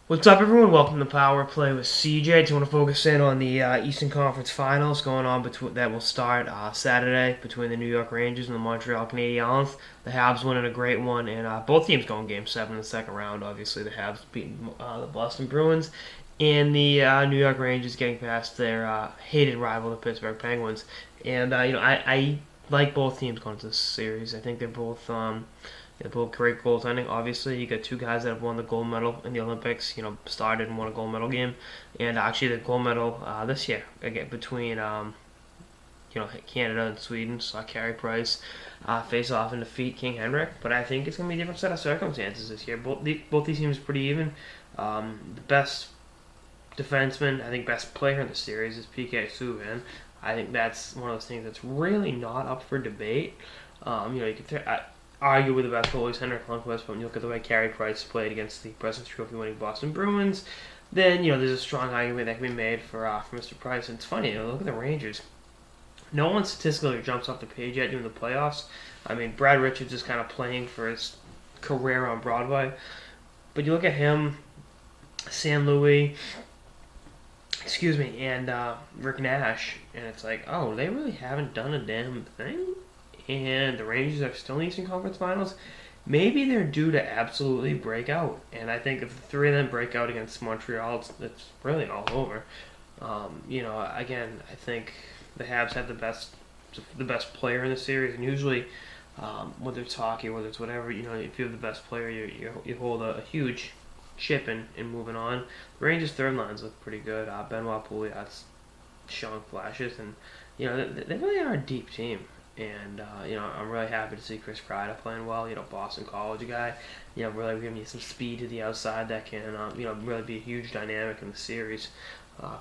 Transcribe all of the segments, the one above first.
What's up, everyone? Welcome to Power Play with CJ. Just want to focus in on the Eastern Conference Finals going on that will start Saturday between the New York Rangers and the Montreal Canadiens. The Habs winning a great one, and both teams going Game 7 in the second round. Obviously, the Habs beating the Boston Bruins, and the New York Rangers getting past their hated rival, the Pittsburgh Penguins. And I like both teams going to this series. I think they're both great goaltending. Obviously, you got two guys that have won the gold medal in the Olympics. Started and won a gold medal game, and actually the gold medal this year again between Canada and Sweden. Saw Carey Price face off and defeat King Henrik. But I think it's gonna be a different set of circumstances this year. Both these teams are pretty even. The best defenseman, I think, best player in the series is PK Subban. I think that's one of those things that's really not up for debate. You could arguably the best goalie is Henrik Lundqvist, but when you look at the way Carey Price played against the President's Trophy winning Boston Bruins, then there's a strong argument that can be made for Mr. Price. And it's funny, look at the Rangers. No one statistically jumps off the page yet during the playoffs. I mean, Brad Richards is kind of playing for his career on Broadway, but you look at him, San Louis, and Rick Nash, and it's like, oh, they really haven't done a damn thing? And the Rangers are still in the Eastern Conference Finals. Maybe they're due to absolutely break out. And I think if the three of them break out against Montreal, it's really all over. Again, I think the Habs had the best player in the series, and usually, whether it's hockey, whether it's whatever, if you have the best player, you hold a huge chip in moving on. The Rangers' third lines look pretty good. Benoit Pouliot's showing flashes, and they really are a deep team. And I'm really happy to see Chris Kreider playing well. Boston College guy. Really giving you some speed to the outside that can really be a huge dynamic in the series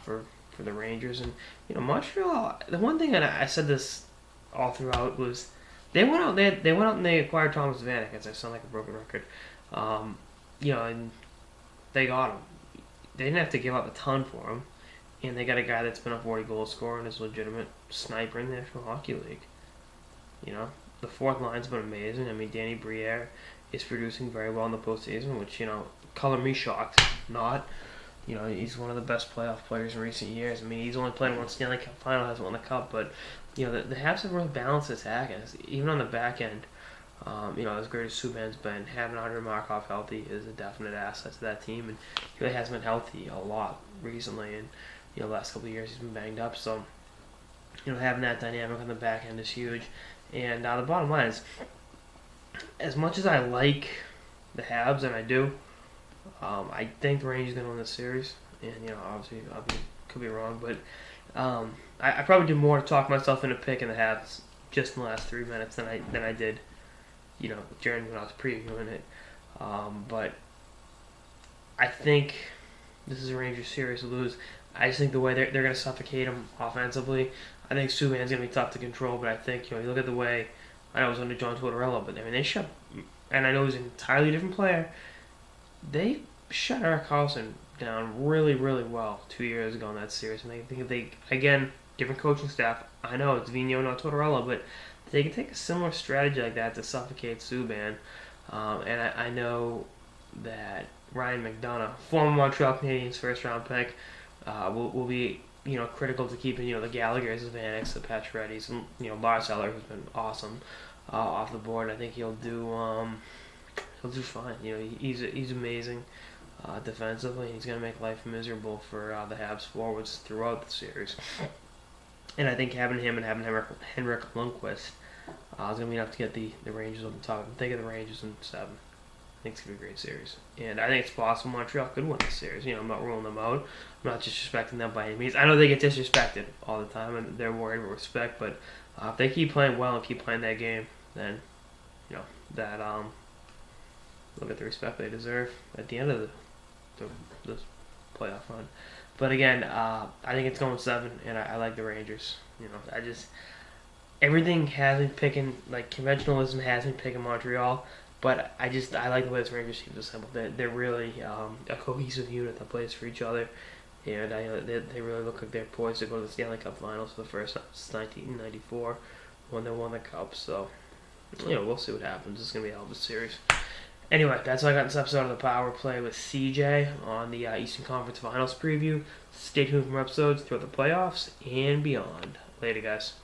for the Rangers. And Montreal. The one thing that I said this all throughout was they went out. They went out and they acquired Thomas Vanek. As I sound like a broken record. And they got him. They didn't have to give up a ton for him, and they got a guy that's been a 40 goal scorer and is a legitimate sniper in the National Hockey League. The fourth line's been amazing. I mean, Danny Briere is producing very well in the postseason, which, color me shocked. Not. He's one of the best playoff players in recent years. I mean, he's only played one Stanley Cup final, hasn't won the Cup, but, the Habs have really balanced attack, and even on the back end, as great as Subban's been, having Andrei Markov healthy is a definite asset to that team, and he really has been healthy a lot recently, and, the last couple of years he's been banged up, so, having that dynamic on the back end is huge. And the bottom line is, as much as I like the Habs, and I do, I think the Rangers are going to win this series. And, obviously, could be wrong, but I probably did more to talk myself into picking the Habs just in the last 3 minutes than I did, during when I was previewing it. But I think this is a Rangers series to lose. I just think the way they're going to suffocate them offensively. I think Subban's going to be tough to control, but I think, you look at the way, I know it was under John Tortorella, but I mean, they shut, and I know he's an entirely different player, they shut Erik Karlsson down really, really well 2 years ago in that series, and I think if they, again, different coaching staff, I know it's Vigneault, not Tortorella, but they can take a similar strategy like that to suffocate Subban, and I know that Ryan McDonough, former Montreal Canadiens first-round pick, will be critical to keeping the Gallaghers, the Vaneks, the Paciorettys, and Lars Eller, who's been awesome off the board. I think he'll do fine. He's amazing defensively. He's gonna make life miserable for the Habs forwards throughout the series. And I think having him and having Henrik Lundqvist is gonna be enough to get the Rangers on the top. I'm thinking the Rangers in 7. I think it's going to be a great series. And I think it's possible Montreal could win this series. I'm not ruling them out. I'm not disrespecting them by any means. I know they get disrespected all the time, and they're worried about respect, but if they keep playing well and keep playing that game, then, they'll get the respect they deserve at the end of the playoff run. But again, I think it's going 7, and I like the Rangers. Everything has me picking, conventionalism has me picking Montreal. But I like the way this Rangers team is assembled. They're really a cohesive unit that plays for each other, and they really look like they're poised to go to the Stanley Cup Finals for the first time since 1994 when they won the Cup. So, we'll see what happens. It's going to be a hell of a series. Anyway, that's all I got in this episode of the Power Play with CJ on the Eastern Conference Finals preview. Stay tuned for more episodes throughout the playoffs and beyond. Later, guys.